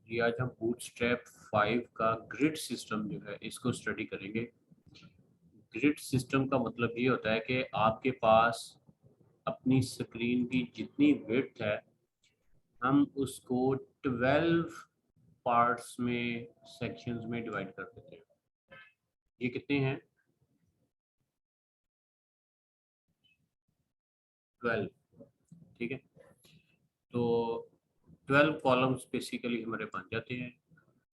ये आज हम बूटस्ट्रैप 5 का ग्रिड सिस्टम जो है इसको स्टडी करेंगे। ग्रिड सिस्टम का मतलब ये होता है कि आपके पास अपनी स्क्रीन की जितनी विड्थ है हम उसको 12 पार्ट्स में सेक्शंस में डिवाइड कर देते हैं। ये कितने हैं? 12। ठीक है, तो 12 कॉलम्स बेसिकली हमारे बन जाते हैं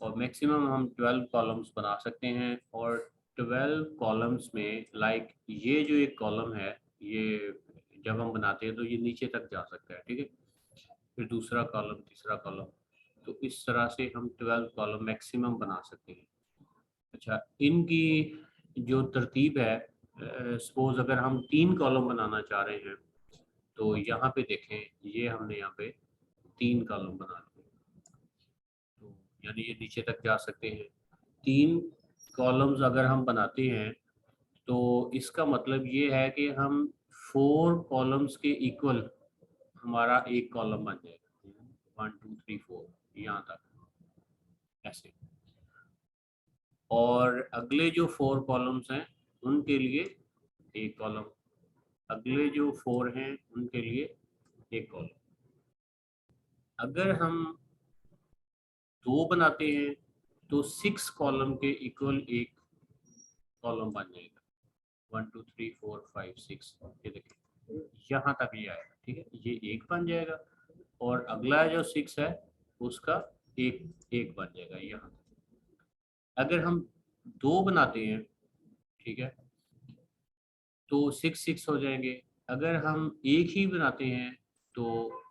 और मैक्सिमम हम 12 कॉलम्स बना सकते हैं। और 12 कॉलम्स में ये जो एक कॉलम है, ये जब हम बनाते हैं तो ये नीचे तक जा सकता है। ठीक है, फिर दूसरा कॉलम, तीसरा कॉलम, तो इस तरह से हम 12 कॉलम मैक्सिमम बना सकते हैं। अच्छा, इनकी जो तरतीब है, सपोज अगर हम 3 कॉलम बनाना चाह रहे हैं तो यहाँ पे देखें, ये हमने यहाँ पे 3 कॉलम बना लिए, तो यानी ये नीचे तक जा सकते हैं। 3 कॉलम्स अगर हम बनाते हैं तो इसका मतलब ये है कि हम 4 कॉलम्स के इक्वल हमारा एक कॉलम बन जाएगा। 1 2 3 4 यहाँ तक ऐसे। और अगले जो 4 कॉलम्स हैं उनके लिए एक कॉलम, अगले जो 4 हैं उनके लिए एक कॉलम। अगर हम 2 बनाते हैं तो 6 कॉलम के इक्वल एक कॉलम बन जाएगा। 1 2 3 4 5 6, ये देखिए यहाँ तक ये आएगा। ठीक है, ये एक बन जाएगा और अगला जो 6 है उसका एक एक बन जाएगा यहाँ तक। अगर हम 2 बनाते हैं, ठीक है, तो 6 6 हो जाएंगे। अगर हम एक ही बनाते हैं तो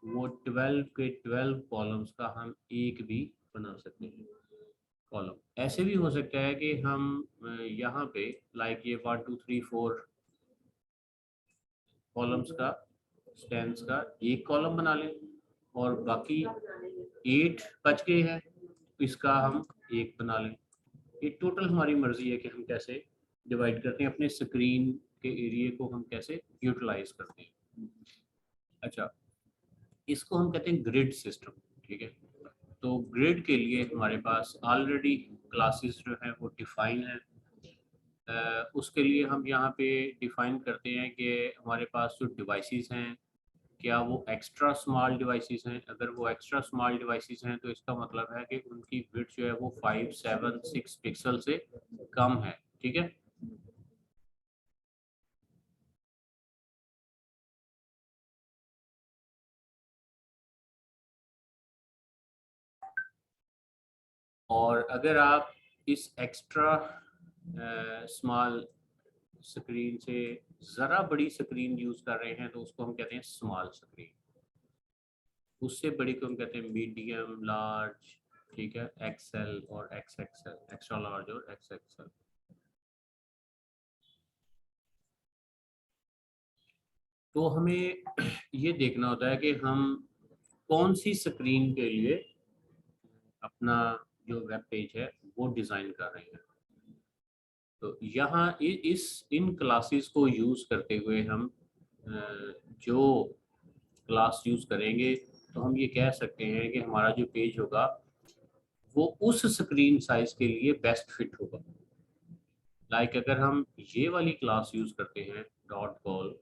वो 12 के 12 कॉलम्स का हम एक भी बना सकते हैं कॉलम। ऐसे भी हो सकता है कि हम यहाँ पे ये 1 2 3 4 कॉलम्स का, स्टैंस का एक कॉलम बना लें और बाकी 8 बच गए हैं तो इसका हम एक बना लें। ये टोटल हमारी मर्जी है कि हम कैसे डिवाइड करते हैं, अपने स्क्रीन के एरिया को हम कैसे यूटिलाइज करते हैं। अच्छा, इसको हम कहते हैं ग्रिड सिस्टम। ठीक है, तो ग्रिड के लिए हमारे पास ऑलरेडी क्लासेस जो हैं वो डिफाइन है। उसके लिए हम यहाँ पे डिफाइन करते हैं कि हमारे पास जो डिवाइसेस हैं क्या वो एक्स्ट्रा स्मॉल डिवाइसेस हैं। अगर वो एक्स्ट्रा स्मॉल डिवाइसेस हैं तो इसका मतलब है कि उनकी विड्थ जो है वो 5 7 6 पिक्सल से कम है। ठीक है, और अगर आप इस एक्स्ट्रा स्मॉल स्क्रीन से ज़रा बड़ी स्क्रीन यूज़ कर रहे हैं तो उसको हम कहते हैं स्मॉल स्क्रीन। उससे बड़ी को हम कहते हैं मीडियम लार्ज। ठीक है, एक्सएल और एक्स एक्सएल, एक्स्ट्रा लार्ज और एक्स एक्सएल। तो हमें ये देखना होता है कि हम कौन सी स्क्रीन के लिए अपना जो वेब पेज है वो डिज़ाइन कर रहे हैं। तो यहाँ इस इन क्लासेस को यूज़ करते हुए हम जो क्लास यूज़ करेंगे तो हम ये कह सकते हैं कि हमारा जो पेज होगा वो उस स्क्रीन साइज के लिए बेस्ट फिट होगा। अगर हम ये वाली क्लास यूज़ करते हैं डॉट कॉल,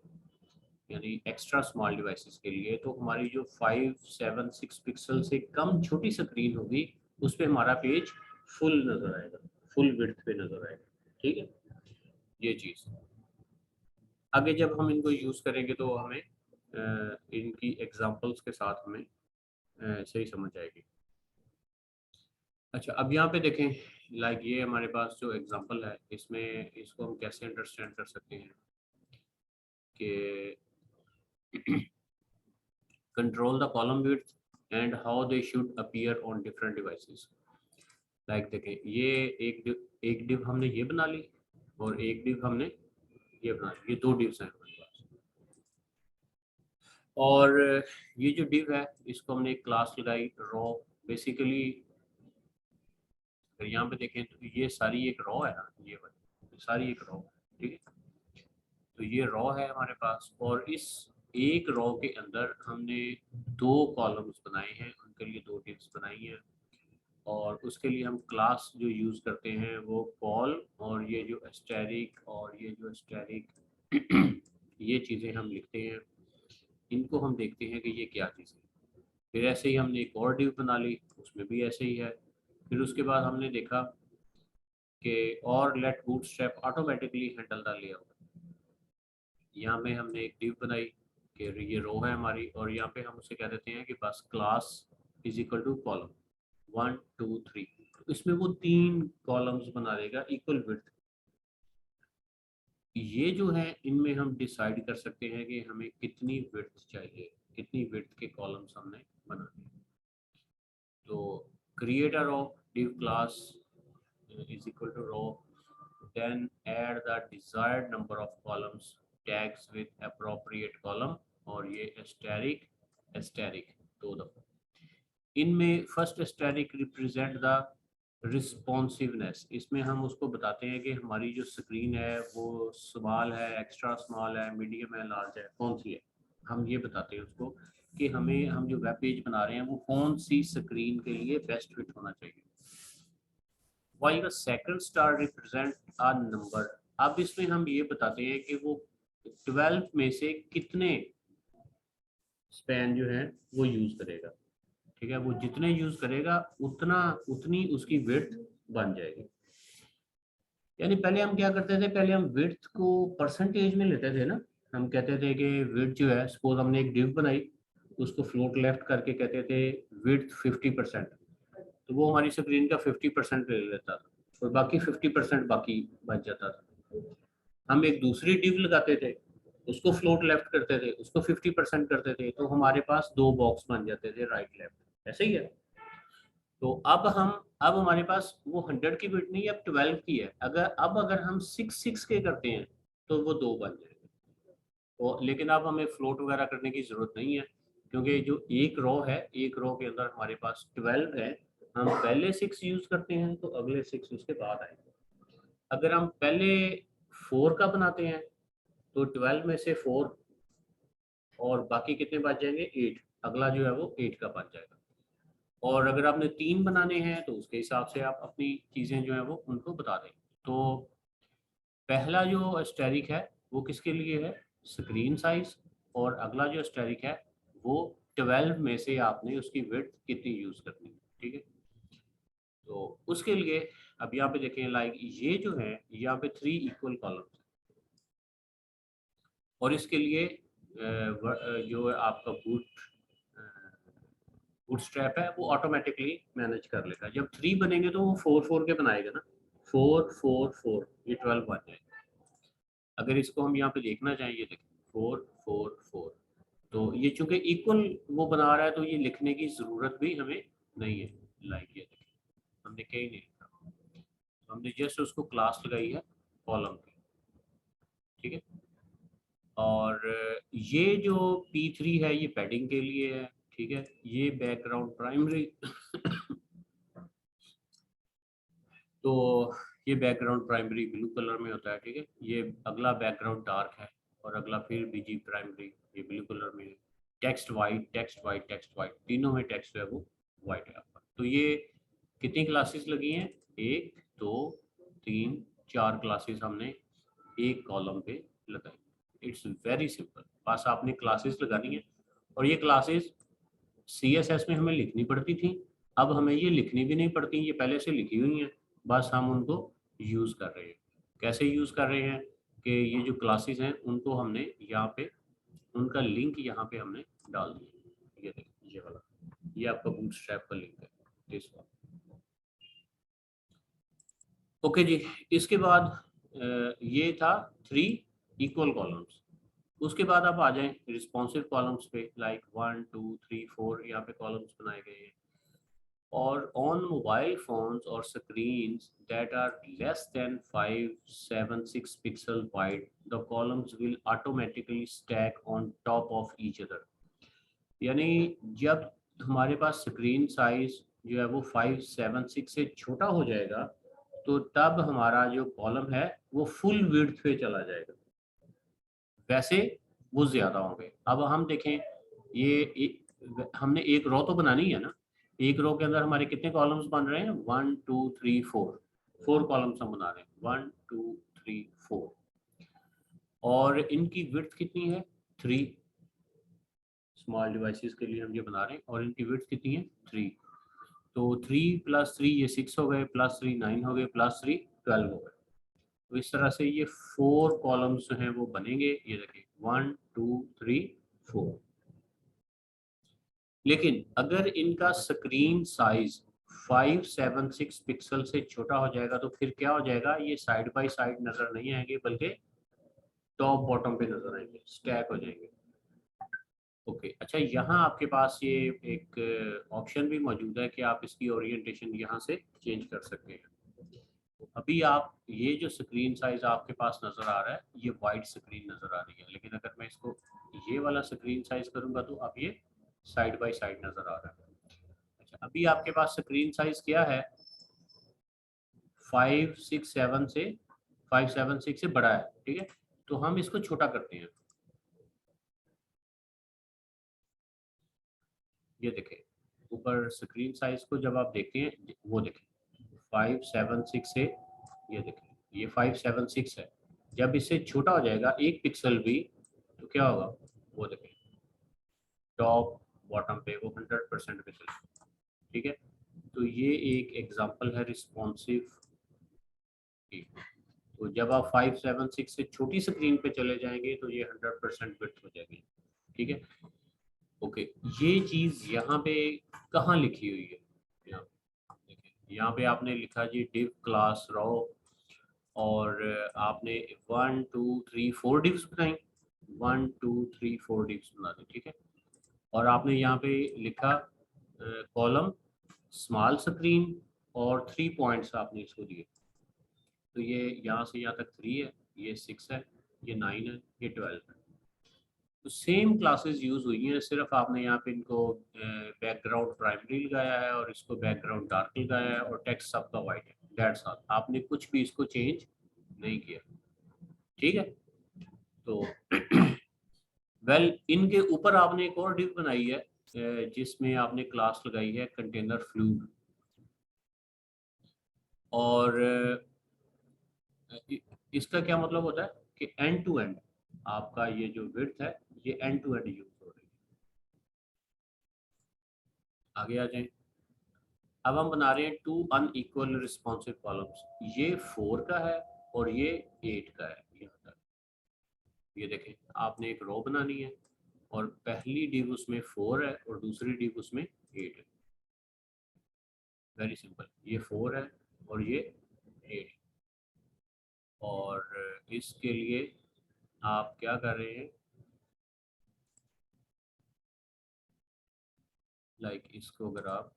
यानी एक्स्ट्रा स्मॉल डिवाइसेस के लिए, तो हमारी जो 5 7 6 पिक्सल से कम छोटी स्क्रीन होगी उस पर हमारा पेज फुल नज़र आएगा, फुल विड्थ पे नज़र आएगा। ठीक है, ये चीज़ आगे जब हम इनको यूज़ करेंगे तो हमें इनकी एग्जांपल्स के साथ हमें सही समझ आएगी। अच्छा, अब यहाँ पे देखें, ये हमारे पास जो एग्जांपल है इसमें इसको हम कैसे अंडरस्टैंड कर सकते हैं कि control the column width and how they should appear on different devices। देखें, ये एक div हमने ये बना ली और एक div हमने ये बना ली, ये 2 divs हैं हमारे पास। और ये जो div है इसको हमने एक क्लास लगाई रॉ। बेसिकली अगर यहाँ पे देखें तो ये सारी एक रॉ है ना, ये वाली सारी एक रॉ है। ठीक है, तो ये रॉ है हमारे पास और इस एक रॉ के अंदर हमने 2 कॉलम्स बनाए हैं, उनके लिए 2 divs बनाई हैं। और उसके लिए हम क्लास जो यूज़ करते हैं वो कॉल, और ये जो एस्टेरिक और ये जो एस्टेरिक ये चीज़ें हम लिखते हैं, इनको हम देखते हैं कि ये क्या चीज़ है। फिर ऐसे ही हमने एक और डिव बना ली, उसमें भी ऐसे ही है। फिर उसके बाद हमने देखा कि और let Bootstrap automatically handle the layout. यहाँ पे हमने एक डिव बनाई कि ये रो है हमारी, और यहाँ पे हम उसे कह देते हैं कि बस class is equal to column 1 2 3। तो इसमें वो 3 कॉलम्स बना देगा इक्वल विड्थ। ये जो है इनमें हम डिसाइड कर सकते हैं कि हमें कितनी विड्थ चाहिए, कितनी विड्थ के कॉलम्स हमने बनाने हैं। तो create a row, div class is equal to row, then add the desired number of columns, tags with appropriate column, और ये asterisk asterisk दो दफा। इनमें first asterisk represent the responsiveness. इसमें हम उसको बताते हैं कि हमारी जो स्क्रीन है वो स्मॉल है, एक्स्ट्रा स्मॉल है, मीडियम है, लार्ज है, कौन सी है। हम ये बताते हैं उसको कि हमें, हम जो वेब पेज बना रहे हैं वो कौन सी स्क्रीन के लिए बेस्ट फिट होना चाहिए। Why the second star represent a number. अब इसमें हम ये बताते हैं कि वो 12 में से कितने स्पैन जो है वो यूज करेगा। ठीक है, वो जितने यूज करेगा उतना उतनी उसकी विड्थ बन जाएगी। यानी पहले हम क्या करते थे, पहले हम विड्थ को परसेंटेज में लेते थे ना। हम कहते थे कि विड्थ जो है, सपोज हमने एक डिव बनाई, उसको फ्लोट लेफ्ट करके कहते थे विड्थ 50%, तो वो हमारी स्क्रीन का 50% ले लेता था, और बाकी 50% बाकी बच जाता था। हम एक दूसरी डिव लगाते थे, उसको फ्लोट लेफ्ट करते थे, उसको 50% करते थे, तो हमारे पास 2 बॉक्स बन जाते थे राइट लेफ्ट। ऐसे ही है। तो अब हमारे पास वो 100 की बिट नहीं, अब 12 की है। अगर हम 6 के करते हैं तो वो 2 बन जाएंगे। तो लेकिन अब हमें फ्लोट वगैरह करने की जरूरत नहीं है, क्योंकि जो एक रो है, एक रो के अंदर हमारे पास 12 है। हम पहले 6 यूज करते हैं तो अगले 6 उसके बाद आएंगे। अगर हम पहले 4 का बनाते हैं तो 12 में से 4 और बाकी कितने बच जाएंगे, 8। अगला जो है वो 8 का बच जाएगा। और अगर आपने 3 बनाने हैं तो उसके हिसाब से आप अपनी चीज़ें जो है वो उनको बता दें। तो पहला जो एस्टेरिक है वो किसके लिए है, स्क्रीन साइज। और अगला जो एस्टेरिक है वो 12 में से आपने उसकी विड्थ कितनी यूज करनी है। ठीक है, तो उसके लिए अब यहाँ पे देखें, लाइक ये जो है यहाँ पे 3 इक्वल कॉलम्स, और इसके लिए जो है आपका बूटस्ट्रैप है वो ऑटोमेटिकली मैनेज कर लेगा। जब 3 बनेंगे तो वो 4 के बनाएगा ना, 4 ये 12 बन जाएगा। अगर इसको हम यहाँ पे देखना चाहें, ये देखें 4 तो ये चूंकि इक्वल वो बना रहा है तो ये लिखने की जरूरत भी हमें नहीं है। लाइक ये देखें, हमने कहीं नहीं लिखा, तो हमने जस्ट उसको क्लास लगाई है कॉलम की। ठीक है, और ये जो P3 है ये पैडिंग के लिए है। ठीक है, ये बैकग्राउंड प्राइमरी तो ये बैकग्राउंड प्राइमरी ब्लू कलर में होता है। ठीक है, ये अगला बैकग्राउंड डार्क है, और अगला फिर बीजी प्राइमरी, ये ब्लू कलर में है। Text white, text white, text white, तीनों में टेक्स्ट है वो वाइट है आपका। तो ये कितनी क्लासेस लगी हैं, 1 2 3 4 क्लासेस हमने एक कॉलम पे लगाई। इट्स वेरी सिंपल, बस आपने क्लासेस लगानी है। और ये क्लासेस CSS में हमें लिखनी पड़ती थी, अब हमें ये लिखनी भी नहीं पड़ती, ये पहले से लिखी हुई हैं, बस हम उनको यूज़ कर रहे हैं। कैसे यूज़ कर रहे हैं कि ये जो क्लासेस हैं उनको हमने यहाँ पे, उनका लिंक यहाँ पे हमने डाल दिया। ये देखिए, ये वाला, ये आपका बूटस्ट्रैप का लिंक है, दिस वन। ओके जी, इसके बाद ये था 3 इक्वल कॉलम्स। उसके बाद आप आ जाएं रिस्पॉन्सिव कॉलम्स पे, लाइक 1 2 3 4 यहाँ पे कॉलम्स बनाए गए हैं। और on mobile phones or screens that are less than 576 pixel wide, the columns will automatically stack on top of each other। यानी जब हमारे पास स्क्रीन साइज जो है वो 576 से छोटा हो जाएगा तो तब हमारा जो कॉलम है वो फुल विड्थ पे चला जाएगा, वैसे वो ज्यादा होंगे। अब हम देखें, हमने एक रो तो बनानी है ना, एक रो के अंदर हमारे कितने कॉलम्स बन रहे हैं, 1 2 3 4 कॉलम्स हम बना रहे हैं, 1 2 3 4, और इनकी विड्थ कितनी है, 3, स्मॉल डिवाइसेस के लिए हम ये बना रहे हैं, और इनकी विड्थ कितनी है, 3। तो 3 + 3 ये 6 हो गए, +3 9 हो गए, +3 12 हो गए। तो इस तरह से ये 4 कॉलम्स जो हैं वो बनेंगे, ये देखिए 1 2 3 4। लेकिन अगर इनका स्क्रीन साइज 576 पिक्सल से छोटा हो जाएगा तो फिर क्या हो जाएगा, ये साइड बाय साइड नजर नहीं आएंगे बल्कि टॉप बॉटम पे नजर आएंगे, स्टैक हो जाएंगे। ओके, अच्छा, यहाँ आपके पास ये एक ऑप्शन भी मौजूद है कि आप इसकी ओरिएंटेशन यहाँ से चेंज कर सकते हैं। अभी आप ये जो स्क्रीन साइज आपके पास नज़र आ रहा है ये वाइड स्क्रीन नज़र आ रही है, लेकिन अगर मैं इसको ये वाला स्क्रीन साइज करूँगा तो अब ये साइड बाय साइड नज़र आ रहा है। अच्छा, अभी आपके पास स्क्रीन साइज क्या है, 567 से 576 से बड़ा है, ठीक है। तो हम इसको छोटा करते हैं, ये देखें ऊपर स्क्रीन साइज को जब आप देखते हैं वो देखें 576 से, ये देखें ये 576 है, जब इससे छोटा हो जाएगा 1 पिक्सल भी तो क्या होगा, वो देखें टॉप बॉटम पे वो 100% पे चलेगा, ठीक है। तो ये एक एग्जांपल है रिस्पॉन्सिव की। तो जब आप 576 से छोटी स्क्रीन पे चले जाएंगे तो ये 100% विड्थ हो जाएगी, ठीक है। ओके, ये चीज यहाँ पे कहाँ लिखी हुई है, यहाँ देखिए, यहाँ पे आपने लिखा जी div क्लास रो, और आपने 1 2 3 4 डिव्स बनाई, 1 2 3 4 डिव्स बना दी, ठीक है। और आपने यहाँ पे लिखा कॉलम स्मॉल स्क्रीन, और 3 पॉइंट्स आपने इसको दिए। तो ये यहाँ से यहाँ तक 3 है, ये 6 है, ये 9 है, ये 12 है। तो सेम क्लासेस यूज हुई हैं, सिर्फ आपने यहाँ पे इनको बैकग्राउंड प्राइमरी लगाया है और इसको बैकग्राउंड डार्क लगाया है और टेक्स्ट सबका वाइट है, दैट्स ऑल। आपने कुछ भी इसको चेंज नहीं किया, ठीक है। तो वेल इनके ऊपर आपने एक और डिव बनाई है जिसमें आपने क्लास लगाई है कंटेनर फ्लूड, और इसका क्या मतलब होता है कि एंड टू एंड आपका ये जो विड्थ है ये एंड टू एंड यूज हो रही है। आगे आ जाए, अब हम बना रहे हैं 2 अनइक्वल रिस्पॉन्सिव कॉलम्स, ये 4 का है और ये 8 का है, यहाँ तक। ये देखें आपने एक रो बनानी है और पहली डिव उसमें 4 है और दूसरी डिव उसमें 8 है, वेरी सिंपल, ये 4 है और ये 8, और इसके लिए आप क्या कर रहे हैं, लाइक इसको अगर आप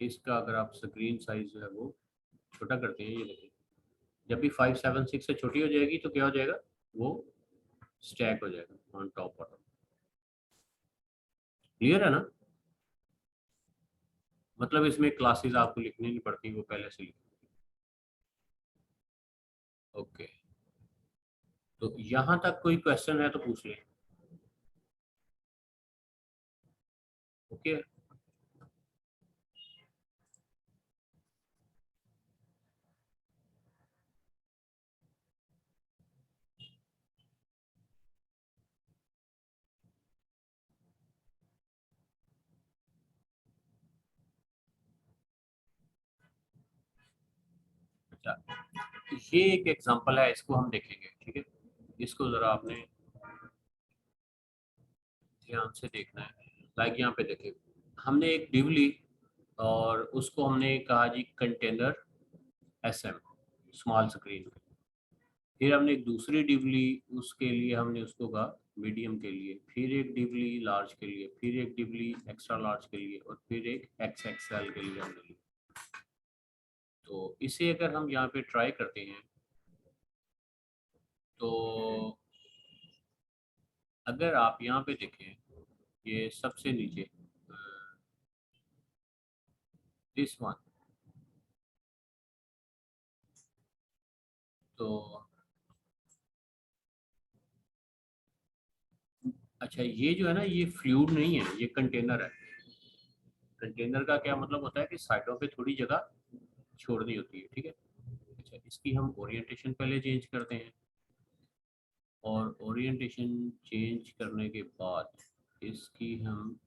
इसका अगर आप स्क्रीन साइज जो है वो छोटा करते हैं, ये देखिए जब भी 576 से छोटी हो जाएगी तो क्या हो जाएगा, वो स्टैक हो जाएगा ऑन टॉप बॉटम। क्लियर है ना, मतलब इसमें क्लासेस आपको लिखनी नहीं पड़ती, वो पहले से लिख। ओके, तो यहाँ तक कोई क्वेश्चन है तो पूछ लें। ओके, अच्छा, ये एक एग्जांपल है, इसको हम देखेंगे, ठीक है। इसको जरा आपने ध्यान से देखना है, लाइक यहाँ पे देखिए हमने एक डिव ली और उसको हमने कहा जी कंटेनर SM स्मॉल स्क्रीन, फिर हमने एक दूसरी डिव ली, उसके लिए हमने उसको कहा मीडियम के लिए, फिर एक डिव ली लार्ज के लिए, फिर एक डिव ली एक्स्ट्रा लार्ज के लिए, और फिर एक XXL के लिए हमने ली। तो इसे अगर हम यहाँ पे ट्राई करते हैं तो अगर आप यहाँ पे देखें ये सबसे नीचे दिस वन, तो अच्छा, ये जो है ना, ये फ्लूइड नहीं है, ये कंटेनर है। कंटेनर का क्या मतलब होता है कि साइडों पे थोड़ी जगह छोड़नी होती है, ठीक है। अच्छा, इसकी हम ओरिएंटेशन पहले चेंज करते हैं, और ओरिएंटेशन चेंज करने के बाद इसकी हम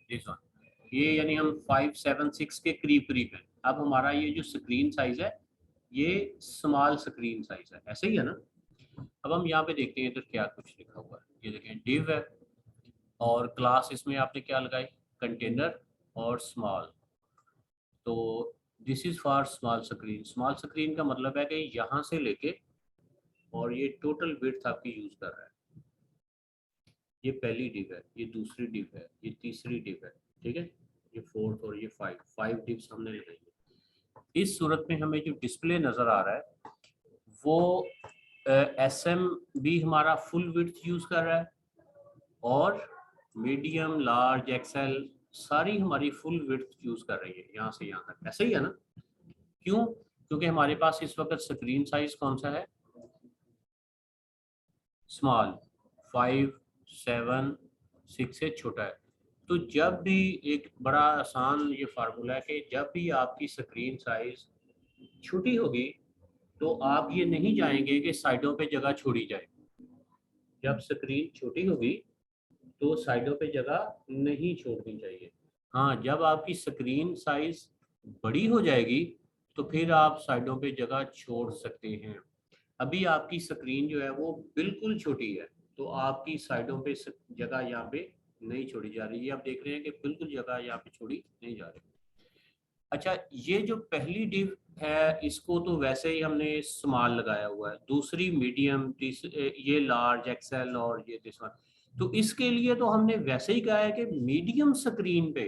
दिस वन, ये यानी हम 576 के करीब करीब है। अब हमारा ये जो स्क्रीन साइज है, ये स्मॉल स्क्रीन साइज है, ऐसे ही है ना। अब हम यहाँ पे देखते हैं इधर क्या कुछ लिखा हुआ है। ये देखें, डिव है, और क्लास इसमें आपने क्या लगाई, कंटेनर और स्मॉल। तो this is for small screen. Small screen का मतलब है कि यहाँ से लेके और ये टोटल विड्थ आपकी यूज कर रहा है। ये पहली डिव है, ये दूसरी डिव है, ये तीसरी डिव है, ठीक है। ये फोर्थ और ये फाइव डिव्स हमने लगाई है। इस सूरत में हमें जो डिस्प्ले नजर आ रहा है वो एस एम भी हमारा फुल विड्थ यूज कर रहा है, और मीडियम, लार्ज, एक्सेल सारी हमारी फुल विड्थ यूज कर रही है यहाँ से यहाँ तक, ऐसे ही है ना। क्यों? क्योंकि हमारे पास इस वक्त स्क्रीन साइज कौन सा है, स्मॉल, 5, 7, 6 से छोटा है। तो जब भी, एक बड़ा आसान ये फार्मूला है कि जब भी आपकी स्क्रीन साइज छोटी होगी तो आप ये नहीं चाहेंगे कि साइडों पे जगह छोड़ी जाए। जब स्क्रीन छोटी होगी तो साइडों पे जगह नहीं छोड़नी चाहिए। हाँ, जब आपकी स्क्रीन साइज बड़ी हो जाएगी तो फिर आप साइडों पे जगह छोड़ सकते हैं। अभी आपकी स्क्रीन जो है वो बिल्कुल छोटी है, तो आपकी साइडों पे जगह यहाँ पे नहीं छोड़ी जा रही है। आप देख रहे हैं कि बिल्कुल जगह यहाँ पे छोड़ी नहीं जा रही। अच्छा, ये जो पहली डिव है इसको तो वैसे ही हमने स्मॉल लगाया हुआ है, दूसरी मीडियम, ये लार्ज, एक्सेल और ये दिस वन। तो इसके लिए तो हमने वैसे ही कहा है कि मीडियम स्क्रीन पे,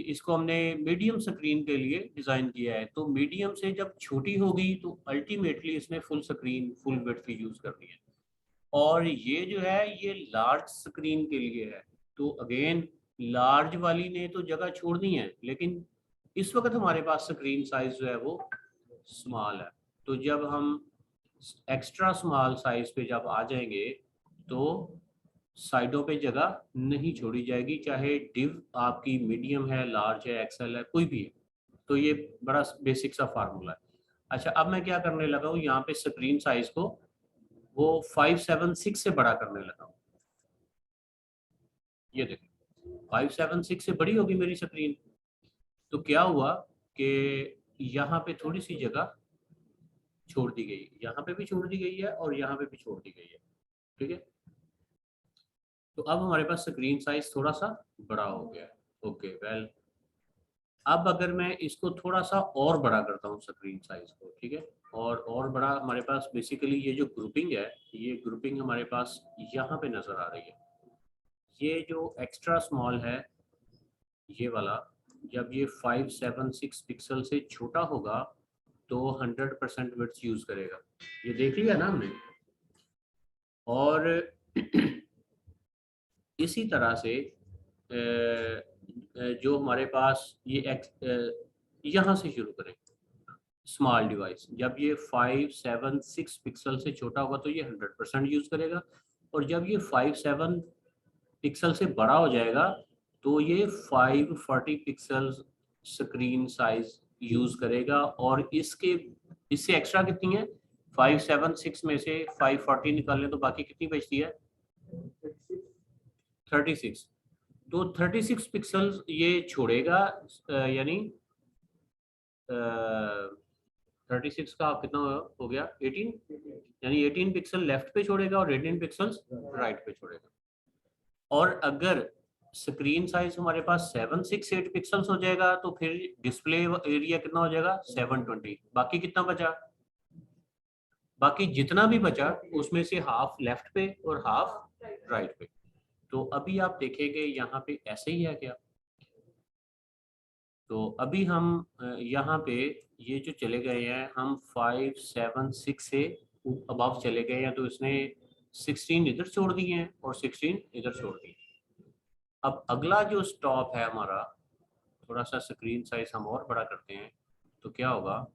इसको हमने मीडियम स्क्रीन के लिए डिज़ाइन किया है। तो मीडियम से जब छोटी होगी तो अल्टीमेटली इसने फुल स्क्रीन, फुल विड्थ की यूज़ करनी है। और ये जो है ये लार्ज स्क्रीन के लिए है। तो अगेन लार्ज वाली ने तो जगह छोड़नी है, लेकिन इस वक्त हमारे पास स्क्रीन साइज जो है वो स्मॉल है। तो जब हम एक्स्ट्रा स्मॉल साइज पे जब आ जाएंगे तो साइडों पे जगह नहीं छोड़ी जाएगी, चाहे डिव आपकी मीडियम है, लार्ज है, एक्सेल है, कोई भी है। तो ये बड़ा बेसिक सा फार्मूला है। अच्छा, अब मैं क्या करने लगा हूँ, यहाँ पे स्क्रीन साइज को वो 576 से बड़ा करने लगा हूँ। ये देखो, 576 से बड़ी होगी मेरी स्क्रीन। तो क्या हुआ कि यहाँ पे थोड़ी सी जगह छोड़ दी गई, यहाँ पे भी छोड़ दी गई है और यहाँ पे भी छोड़ दी गई है, ठीक है। तो अब हमारे पास स्क्रीन साइज थोड़ा सा बड़ा हो गया है। ओके, वेल, अब अगर मैं इसको थोड़ा सा और बड़ा करता हूँ स्क्रीन साइज को, ठीक है, और बड़ा, हमारे पास बेसिकली ये जो ग्रुपिंग है, ये ग्रुपिंग हमारे पास यहाँ पे नज़र आ रही है। ये जो एक्स्ट्रा स्मॉल है, ये वाला, जब ये 576 पिक्सल से छोटा होगा तो 100% विड्थ यूज़ करेगा। ये देख लिया ना हमने। और इसी तरह से जो हमारे पास ये यहाँ से शुरू करें, स्मॉल डिवाइस, जब ये 576 पिक्सल से छोटा होगा तो ये 100% यूज़ करेगा। और जब ये 57 पिक्सल से बड़ा हो जाएगा तो ये 540 पिक्सल स्क्रीन साइज यूज़ करेगा। और इसके, इससे एक्स्ट्रा कितनी है, 576 में से 540 निकालें तो बाकी कितनी बचती है, 36। तो 36 पिक्सल ये छोड़ेगा, यानी 36 का कितना हो गया, 18, यानी 18 पिक्सल लेफ्ट पे छोड़ेगा और 18 पिक्सल्स राइट पे छोड़ेगा। और अगर स्क्रीन साइज हमारे पास 768 पिक्सल्स हो जाएगा तो फिर डिस्प्ले एरिया कितना हो जाएगा, 720। बाकी कितना बचा, बाकी जितना भी बचा उसमें से हाफ लेफ्ट पे और हाफ राइट पे। तो अभी आप देखेंगे यहाँ पे ऐसे ही है क्या। तो अभी हम यहाँ पे ये जो चले गए हैं, हम 576 से अबव चले गए हैं, तो इसने 16 इधर छोड़ दिए हैं और 16 इधर छोड़ दिए। अब अगला जो स्टॉप है हमारा, थोड़ा सा स्क्रीन साइज हम और बड़ा करते हैं तो क्या होगा,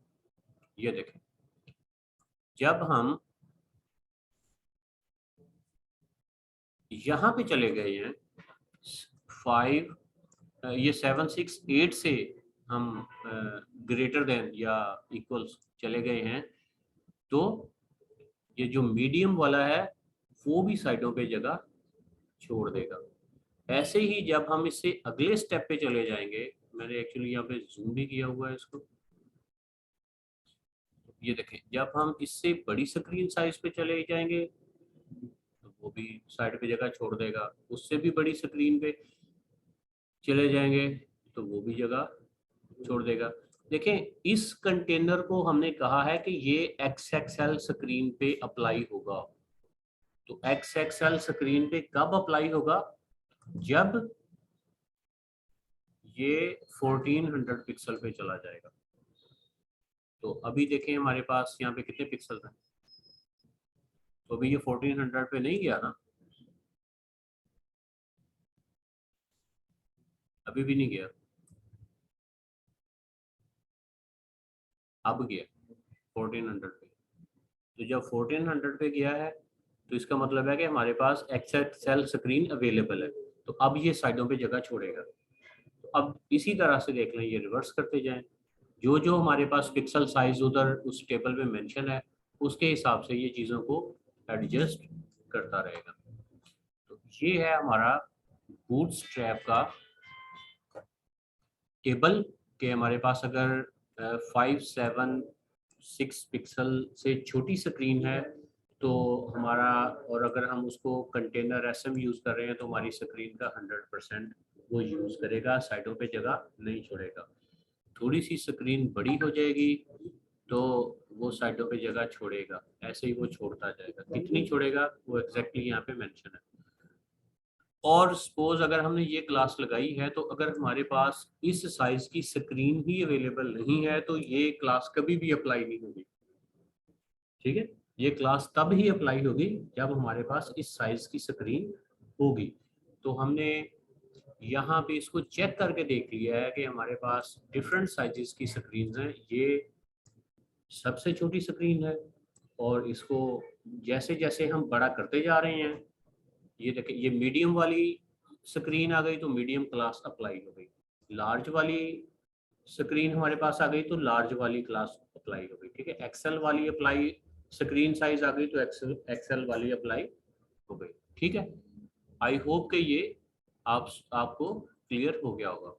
ये देखें, जब हम यहाँ पे चले गए हैं 5, ये 768 से हम ग्रेटर देन या इक्वल्स चले गए हैं, तो ये जो मीडियम वाला है वो भी साइडों पे जगह छोड़ देगा। ऐसे ही जब हम इससे अगले स्टेप पे चले जाएंगे, मैंने एक्चुअली यहाँ पे जूम भी किया हुआ है इसको, ये देखें, जब हम इससे बड़ी स्क्रीन साइज पे चले जाएंगे तो वो भी साइड पे जगह छोड़ देगा, उससे भी बड़ी स्क्रीन पे चले जाएंगे तो वो भी जगह छोड़ देगा। देखें, इस कंटेनर को हमने कहा है कि ये XXL स्क्रीन पे अप्लाई होगा। तो XXL स्क्रीन पे कब अप्लाई होगा, जब ये 1400 पिक्सल पे चला जाएगा। तो अभी देखें हमारे पास यहाँ पे कितने पिक्सल हैं, तो अभी ये 1400 पे नहीं गया ना, अभी भी नहीं गया, अब गया 1400 पे। तो जब 1400 पे गया है तो इसका मतलब है कि हमारे पास XXL स्क्रीन अवेलेबल है, तो अब ये साइडों पे जगह छोड़ेगा। तो अब इसी तरह से देख लें, ये रिवर्स करते जाएं, जो जो हमारे पास पिक्सल साइज उधर उस टेबल में मेंशन है उसके हिसाब से ये चीज़ों को एडजस्ट करता रहेगा। तो ये है हमारा बूटस्ट्रैप का टेबल, कि हमारे पास अगर 576 पिक्सल से छोटी स्क्रीन है तो हमारा, और अगर हम उसको कंटेनर SM यूज़ कर रहे हैं तो हमारी स्क्रीन का 100% वो यूज़ करेगा, साइडों पे जगह नहीं छोड़ेगा। थोड़ी सी स्क्रीन बड़ी हो जाएगी तो वो साइडों पे जगह छोड़ेगा, ऐसे ही वो छोड़ता जाएगा। कितनी छोड़ेगा वो एग्जैक्टली यहाँ पे मेंशन है। और सपोज अगर हमने ये क्लास लगाई है तो अगर हमारे पास इस साइज की स्क्रीन ही अवेलेबल नहीं है तो ये क्लास कभी भी अप्लाई नहीं होगी। ठीक है, ये क्लास तब ही अप्लाई होगी जब हमारे पास इस साइज की स्क्रीन होगी। तो हमने यहाँ पे इसको चेक करके देख लिया है कि हमारे पास डिफरेंट साइजेस की स्क्रीन हैं, ये सबसे छोटी स्क्रीन है, और इसको जैसे जैसे हम बड़ा करते जा रहे हैं, ये देखिए ये मीडियम वाली स्क्रीन आ गई तो मीडियम क्लास अप्लाई हो गई, लार्ज वाली स्क्रीन हमारे पास आ गई तो लार्ज वाली क्लास अप्लाई हो गई। ठीक है, एक्सेल वाली अप्लाई स्क्रीन साइज आ गई तो एक्सेल वाली अप्लाई हो गई। ठीक है, आई होप कि ये आपको क्लियर हो गया होगा।